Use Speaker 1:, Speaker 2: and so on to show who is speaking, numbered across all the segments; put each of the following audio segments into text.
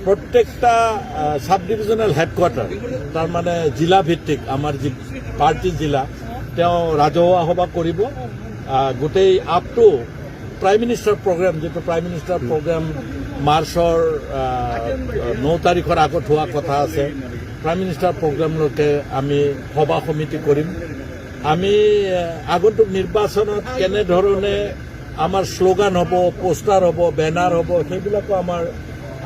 Speaker 1: প্রত্যেকটা sub ডিভিজনাল headquarter তার মানে জিলা ভিত্তিক আমার যে পাৰ্টি জিলা তেওঁ ৰাজহুৱা সভা কৰিব গোটেই up to prime minister program যেটো প্ৰাইম মিনিষ্টাৰ প্ৰগ্ৰাম মাৰ্চৰ 9 তাৰিখৰ আগত হোৱা কথা আছে প্ৰাইম মিনিষ্টাৰ প্ৰগ্ৰামলৈকে আমি সভা সমিতি কৰিম আমি আগন্তুক নিৰ্বাচনত কেনেধৰণে আমাৰ শ্লোগান হ'ব পোষ্টাৰ হ'ব বেনাৰ হ'ব সেইবিলাকো আমাৰ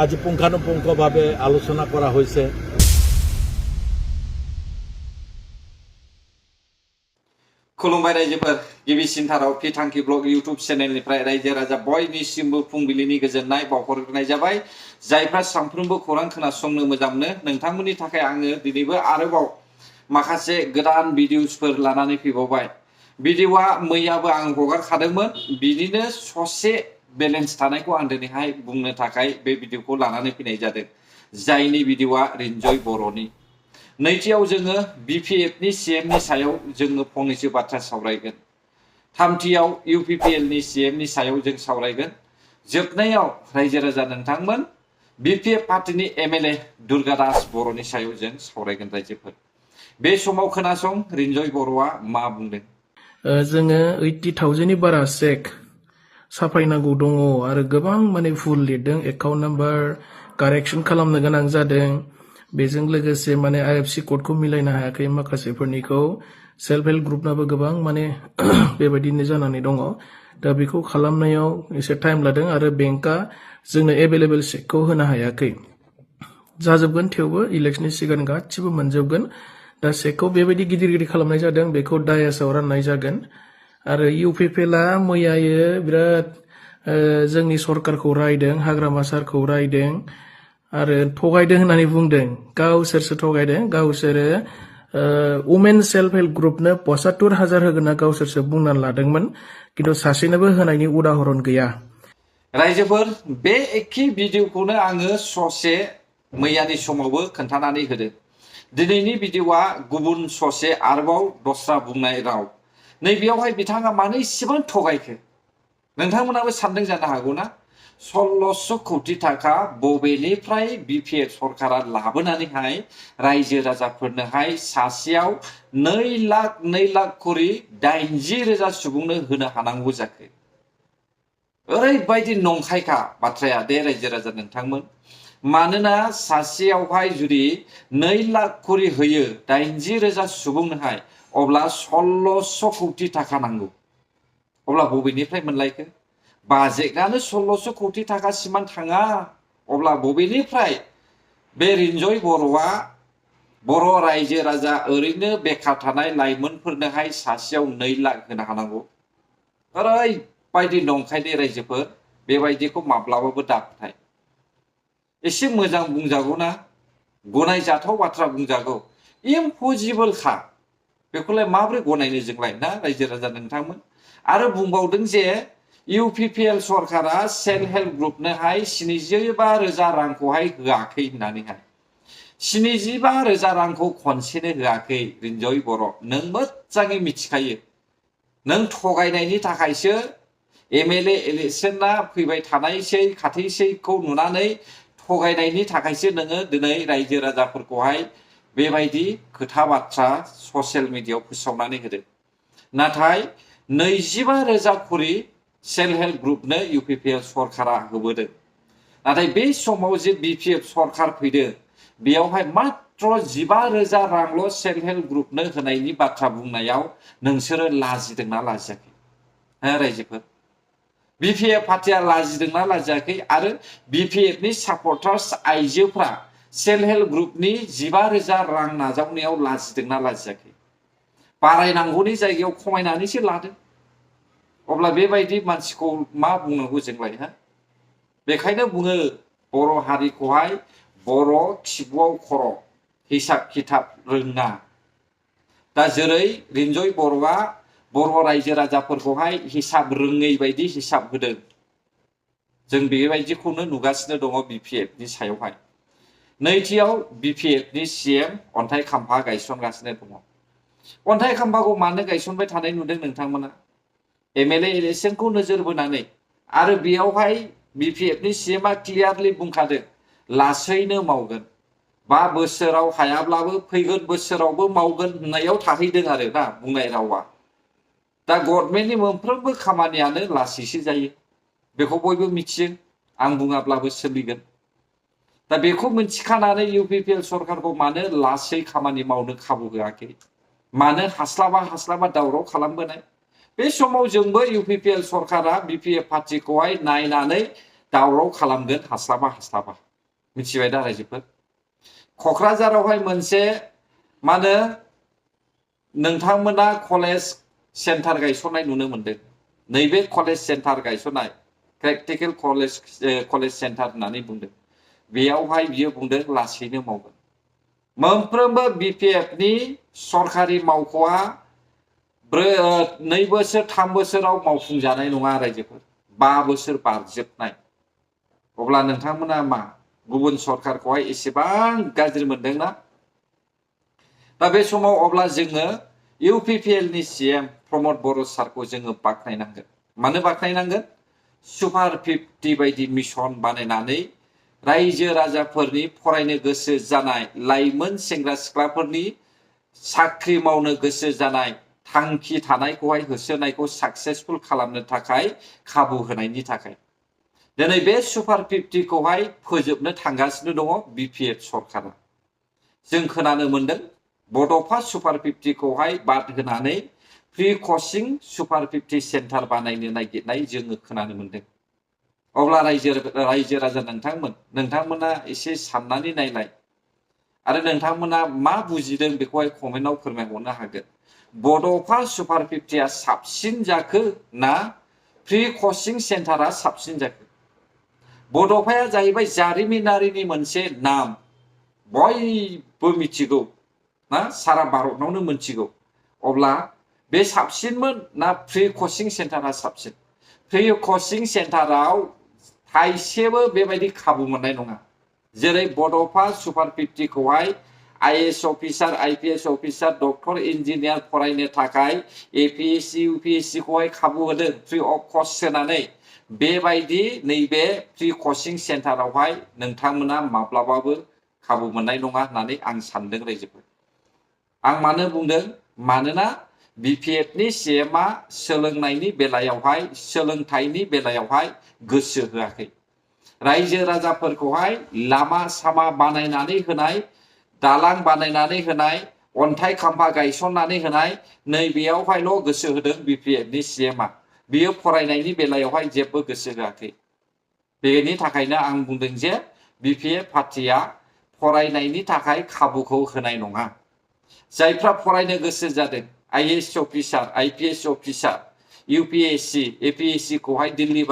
Speaker 1: আজি পুংখানুপুংখভাৱে আলোচনা কৰা হৈছে
Speaker 2: खुलुमबाय रायजोफोर गिबिसिनथाराव फिथांखि ब्लग इउट्युब चेनेलनिफ्राय रायजो राजा बयनिसिमबो फुंबिलिनि गोजोननाय बावहरग्रोनाय जाबाय जायफ्रा सानफ्रोमबो खौरां खोनासंनो मोजां मोनो नोंथांमोननि थाखाय आङो दिनैबो आरोबाव माखासे गोदान भिडिअसफोर लानानै फैबावबाय भिडिअआ मैयाबो आं हगारखादोंमोन बिनिनो ससे बेलेन्स थानायखौ आं दिनैहाय बुंनो थाखाय बे भिडिअखौ लानानै फैनाय जादों जायनि भिडिअआ रिन्जय बर'नि नैथियाव जोङो BPF नि CM नि सायाव जोङो फंनैसो बाथ्रा सावरायगोन थामथियाव UPPL नि CM नि सायाव जों सावरायगोन जोबनायाव रायजो राजा नोंथांमोन BPF पार्टीनि MLA दुर्गादास बर'नि सायाव जों सावरायगोन रायजोफोर बे समाव खोनासं रिन्जय बर'आ मा बुंदों
Speaker 3: जोङो 80,000 नि बारा चेक साफायनांगौ दङ आरो गोबां माने भुल लिरदों एकाउन्ट नाम्बार कारेक्सन खालामनो गोनां जादों बेजों लोगोसे माने IFC कोडखौ मिलायनो हायाखै माखासेफोरनिखौ सेल्फ हेल्प ग्रुपनाबो गोबां माने बेबायदिनो जानानै दङ दा बेखौ खालामनायाव एसे टाइम लादों आरो बेंकआ जोंनो एभेलेबल चेकखौ होनो हायाखै जाजोबगोन थेवबो इलेक्शननि सिगां गासिबो मोनजोबगोन दा चेकखौ बेबायदि गिदिर गिदिर खालामनाय जादों बेखौ डायासआव राननाय जागोन आरो UPPLआ मैयायो बिराद जोंनि सरकारखौ रायदों हाग्रामा सारखौ रायदों आरो थगायदों होननानै बुंदों गावसोरसो थगायदों गावसोरो वुमेन सेल्फ हेल्प ग्रुपनो 75,000 होगोनना गावसोरसो बुंनानै लादोंमोन किन्तु सासेनोबो होनायनि उदाहरन गैया
Speaker 2: रायजोफोर बे एखे भिडिअखौनो आङो ससे मैयानि समावबो खोन्थानानै होदों दिनैनि भिडिअआ गुबुन ससे आरोबाव दस्रा बुंनाय राव नैबेयावहाय बिथाङा मानो इसेबां थगायखो नोंथांमोनाबो सानदों जानो हागौ ना 1600 कोटी टाका बबेनिफ्राय BPF सरकारा लाबोनानैहाय रायजो राजाफोरनोहाय सासेयाव 2 लाख करि 80,000 सुबुंनो होनो हानांगौ जाखो ओरैबायदि नंखायखा बाथ्राया दे रायजो राजा नोंथांमोन मानोना सासेयावहाय जुदि 2 लाख करि होयो 80,000 सुबुंनोहाय अब्ला 1600 कोटी टाका नांगौ अब्ला बबेनिफ्राय मोनलायखो बाजेटआनो 1600 कोटी टाका सिमान थाङा अब्ला बबेनिफ्राय बे रिन्जय बर'आ बर' रायजो राजा ओरैनो बेकार थानाय लाइमोनफोरनोहाय सासेयाव 2 लाख होनो हानांगौ ओरैबायदि नंखाय दे रायजोफोर बेबायदिखौ माब्लाबाबो दाफोथाय एसे मोजां बुंजागौ ना गनायजाथाव बाथ्रा बुंजागौ इम्पसिबल खा बेखौलाय माब्रै गनायनो जोंलाय ना रायजो राजा नोंथांमोन आरो बुंबावदों जे UPPL सरकारा सेल्फ हेल्प ग्रुपनोहाय 75,000 रांखौहाय होआखै होननानैहाय 75,000 रांखौ खनसेनो होआखै रिन्जय बर' नों मोजाङै मिथिखायो नों थगायनायनि थाखायसो MLA इलेक्शना फैबाय थानायसै खाथिसैखौ नुनानै थगायनायनि थाखायसो नोङो दिनै रायजो राजाफोरखौहाय बेबायदि खोथा बाथ्रा ससियेल मिडियायाव फोसावनानै होदों नाथाय 25,000 करि सेल्फ हेल्प ग्रुपनो UPPL सरकारा होबोदों नाथाय बे समाव जे BPF सरकार फैदों बेयावहाय मात्र 15,000 रांल' सेल्फ हेल्प ग्रुपनो होनायनि बाथ्रा बुंनायाव नोंसोरो लाजिदोंना लाजियाखै हा रायजोफोर BPF पार्टिया लाजिदोंना लाजियाखै आरो BPF नि सापर्टार्स आइजोफ्रा सेल्फ हेल्प ग्रुपनि 15,000 रां नाजावनायाव लाजिदोंना लाजियाखै बारायनांगौनि जायगायाव खमायनानैसो लादों अब्ला बेबायदि मानसिखौ मा बुंनांगौ जोंलाय हा बेखायनो बुङो बर' हारिखौहाय बर' खिबुआव खर' हिसाब खिताब रोङा दा जेरै रिन्जय बर'आ बर' रायजो राजाफोरखौहाय हिसाब रोङै बायदि हिसाब होदों जों बेबायदिखौनो नुगासिनो दङ BPF नि सायावहाय नैथियाव BPF नि CM अन्थाइ खाम्फा गायसनगासिनो दङ अन्थाइ खाम्फाखौ मानो गायसनबाय थानाय नुदों नोंथांमोना MLA इलेक्शनखौ नोजोर बोनानै आरो बेयावहाय BPF नि CMआ क्लियारलि बुंखादों लासैनो मावगोन 5 बोसोराव हायाब्लाबो फैगोन बोसोरावबो मावगोन होननायाव थाहैदों आरो ना बुंनाय रावा दा गभर्नमेन्टनि मोनफ्रोमबो खामानियानो लासैसो जायो बेखौ बयबो मिथियो आं बुङाब्लाबो सोलिगोन दा बेखौ मिथिखानानै इउपिपिएल सरकारखौ मानो लासै खामानि मावनो खाबु होआखै मानो हास्लाबा दावराव खालामबोनाय बे समाव जोंबो इउपिपिएल सरकारा बिपिएफ पार्टिखौहाय नायनानै दावराव खालामगोन हास्लाबा मिथिबाय दा रायजोफोर क'क्राझारावहाय मोनसे मानो नोंथांमोना कलेज सेन्टार गायसननाय नुनो मोनदों नैबे कलेज सेन्टार गायसननाय प्रेक्टिकेल कलेज सेन्टार होननानै बुंदों बेयावहाय बियो बुंदों लासैनो मावगोन मोनफ्रोमबो बिपिएफनि सरकारि मावख'आ 2 बोसोर 3 बोसोराव मावफुंजानाय नङा रायजोफोर 5 बोसोर बारजोबनाय अब्ला नोंथांमोना मा गुबुन सरकारखौहाय एसेबां गाज्रि मोनदोंना दा बे समाव अब्ला जोङो इउपिपिएलनि सीएम प्रमद बर' सारखौ जोङो बाख्नायनांगोन मानो बाख्नायनांगोन सुपार 50 बायदि मिशन बानायनानै रायजो राजाफोरनि फरायनो गोसो जानाय लाइमोन सेंग्रा सिख्लाफोरनि साख्रि मावनो गोसो जानाय थांखि थानायखौहाय होसोनायखौ साक्सेसफुल खालामनो थाखाय खाबु होनायनि थाखाय दिनै बे सुपार 50 खौहाय फोजोबनो थांगासिनो दङ बिपिएफ सरकारा जों खोनानो मोनदों बड'फा सुपार 50 खौहाय बाद होनानै फ्रि कचिं सुपार 50 सेन्टार बानायनो नागिरनाय जोङो खोनानो मोनदों अब्ला रायजो राजा नोंथांमोना एसे साननानै नायलाय आरो नोंथांमोना मा बुजिदों बेखौहाय कमेन्टआव फोरमायहरनो हागोन बड'फा सुपार 50 आ साबसिन जाखो ना फ्रि कचिं सेन्टारा साबसिन जाखो बड'फाया जाहैबाय जारिमिनारिनि मोनसे नाम बयबो मिथिगौ ना सारा भारतनावनो मिथिगौ अब्ला बे साबसिनमोन ना फ्रि कचिं सेन्टारा साबसिन फ्रि कचिं सेन्टाराव थाइसेबो बेबायदि खाबु मोननाय नङा जेरै बड'फा सुपार 50 खौहाय IAS officer IPS officer doctor engineer फरायनो थाखाय एपीएससी यूपीएससी खौहाय खाबु होदों फ्रि अफ कस्ट होनानै बेबायदि नैबे फ्रि कचिं सेन्टारावहाय नोंथांमोना माब्लाबाबो खाबु मोननाय नङा होननानै आं सानदों रायजोफोर आं मानो बुंदों मानोना बिपिएफनि सीएमआ सोलोंनायनि बेलायावहाय सोलोंथाइनि बेलायावहाय गोसो होआखै रायजो राजाफोरखौहाय लामा सामा बानायनानै होनाय दालां बानायनानै होनाय अन्थाइ खाम्फा गायसननानै होनाय नैबेयावहायल' गोसो होदों बिपिएफनि सीएमआ बियो फरायनायनि बेलायावहाय जेबो गोसो होआखै बेनि थाखायनो आं बुंदों जे बिपिएफ पार्टिया फरायनायनि थाखाय खाबुखौ होनाय नङा जायफ्रा फरायनो गोसो जादों IAS officer IPS officer UPSC APSC खौहाय दिल्ली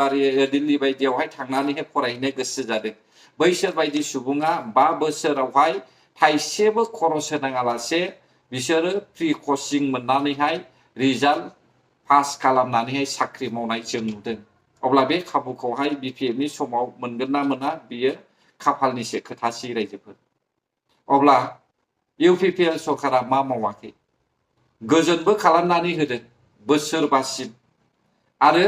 Speaker 2: बायदियावहाय थांनानैहाय फरायनो गोसो जादों बैसोर बायदि सुबुङा 5 बोसोरावहाय थाइसेबो खरस होनाङालासे बिसोरो फ्रि कचिं मोननानैहाय रिजाल्ट पास खालामनानैहाय साख्रि मावनाय जों नुदों अब्ला बे खाबुखौहाय बिपिएफनि समाव मोनगोन ना मोना बियो खाफालनिसो खोथासै रायजोफोर अब्ला इउपिपिएल सरकारा मा मावाखै गोजोनबो खालामनानै होदों बोसोरबासिम आरो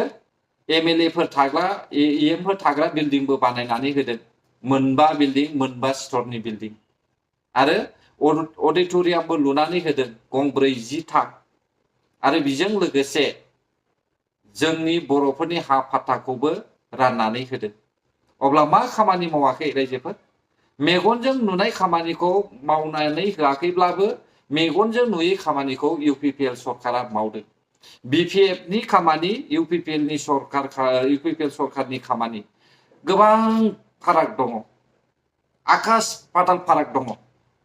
Speaker 2: एमएलएफोर थाग्रा एएमफोर थाग्रा बिल्डिंबो बानायनानै होदों 4 बिल्डिं 4 स्टरनि बिल्डिं आरो अडिटोरियामबो लुनानै होदों गं 40 था आरो बेजों लोगोसे जोंनि बर'फोरनि हा फाट्टाखौबो राननानै होदों अब्ला मा खामानि मावाखै रायजोफोर मेगनजों नुनाय खामानिखौ मावनानै होआखैब्लाबो मेगनजों नुयै खामानिखौ इउपिपिएल सरकारा मावदों बिपिएफनि खामानि इउपिपिएल सरकारनि खामानि गोबां फाराग दङ आकाश पाताल फाराग दङ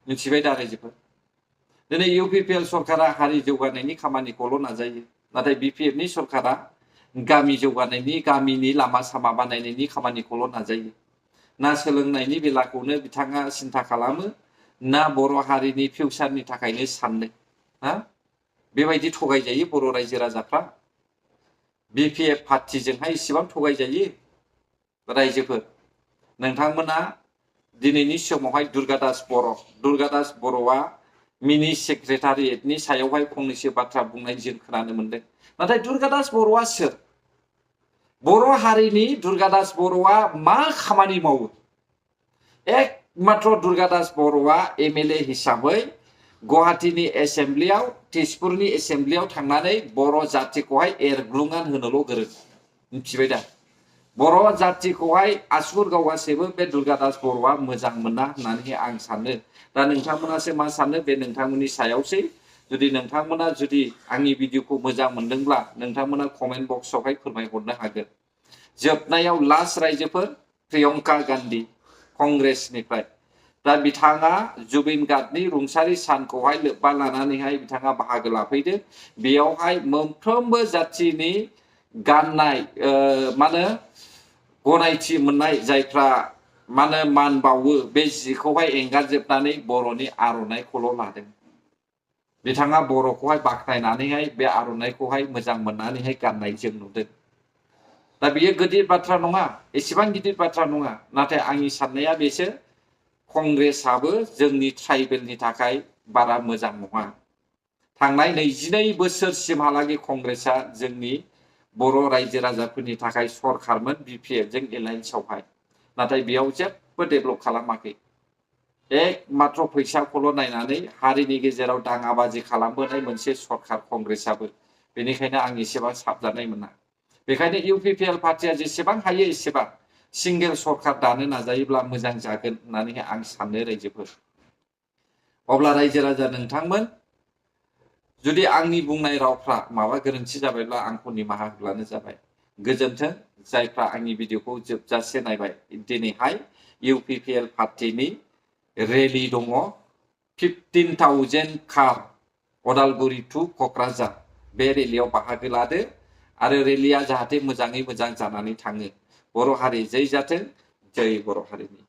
Speaker 2: मिथिबाय दा रायजोफोर दिनै इउपिपिएल सरकारा हारि जौगानायनि खामानिखौल' नाजायो नाथाय बिपिएफनि सरकारा गामि जौगानायनि गामिनि लामा सामा बानायनायनि खामानिखौल' नाजायो ना सोलोंनायनि बेलाखौनो बिथाङा सिन्था खालामो ना बर' हारिनि फिउचारनि थाखायनो साननो हा बेबायदि थगायजायो बर' रायजो राजाफ्रा बिपिएफ पार्टिजोंहाय इसेबां थगायजायो रायजोफोर नोंथांमोना दिनैनि समावहाय दुर्गादास बर'आ मिनि सेक्रेटारियेटनि सायावहाय फंनैसो बाथ्रा बुंनाय जों खोनानो मोनदों नाथाय दुर्गादास बर'आ सोर बर' हारिनि दुर्गादास बर'आ मा खामानि मावो एकमात्र दुर्गादास बर'आ MLA हिसाबै गुवाहाटीनि एसेम्ब्लियाव तेजपुरनि एसेम्ब्लियाव थांनानै बर' जातिखौहाय एरग्लुंनानै होनोल' गोरों मिथिबाय दा बर' जातिखौहाय आसुर गावगासेबो बे दुर्गादास बर'आ मोजां मोना होननानै आं सानो दा नोंथांमोनासो मा सानो बे नोंथांमोननि सायावसै जुदि नोंथांमोना जुदि आंनि भिडिअखौ मोजां मोनदोंब्ला नोंथांमोना कमेन्ट बक्सआवहाय फोरमायहरनो हागोन जोबनायाव लास्ट रायजोफोर प्रियंका गान्धी कंग्रेसनिफ्राय दा बिथाङा जुबिन गार्गनि रुंसारि सानखौहाय लोब्बा लानानैहाय बिथाङा बाहागो लाफैदों बेयावहाय मोनफ्रोमबो जातिनि गाननाय माने गनायथि मोननाय जायफ्रा माने मान बावो बे जिखौहाय एंगारजोबनानै बर'नि आर'नाइखौल' लादों बिथाङा बर'खौहाय बाख्नायनानैहाय बे आर'नाइखौहाय मोजां मोननानैहाय गाननाय जों नुदों दा बियो गिदिर बाथ्रा नङा एसेबां गिदिर बाथ्रा नङा नाथाय आंनि साननाया बेसो कंग्रेसआबो जोंनि ट्राइबेलनि थाखाय बारा मोजां नङा थांनाय 22 बोसोरसिमहालागै कंग्रेसआ जोंनि बर' रायजो राजाफोरनि थाखाय सरखारमोन BPF जों एलायन्सआवहाय नाथाय बेयाव जेबो डेभेलप खालामाखै एकमात्र फैसाखौल' नायनानै हारिनि गेजेराव दाङाबाजि खालामबोनाय मोनसे सरखार कंग्रेसआबो बेनिखायनो आं एसेबां साबजानाय मोना बेखायनो UPPL पार्टिया जेसेबां हायो एसेबां सिंगेल सरखार दानो नाजायोब्ला मोजां जागोन होननानै आं सानो रायजोफोर अब्ला रायजो राजा नोंथांमोन जुदि आंनि बुंनाय रावफ्रा माबा गोरोन्थि जाबायब्ला आंखौ निमाहा होब्लानो जाबाय गोजोन्थों जायफ्रा आंनि भिडिअखौ जोबजासे नायबाय दिनैहाय UPPL पार्टिनि रेलि दङ 15,000 कार अदालगुरि टु क'क्राझार बे रेलियाव बाहागो लादो आरो रेलिया जाहाथे मोजाङै मोजां जानानै थाङो बर' हारि जै जाथों जै बर' हारिनि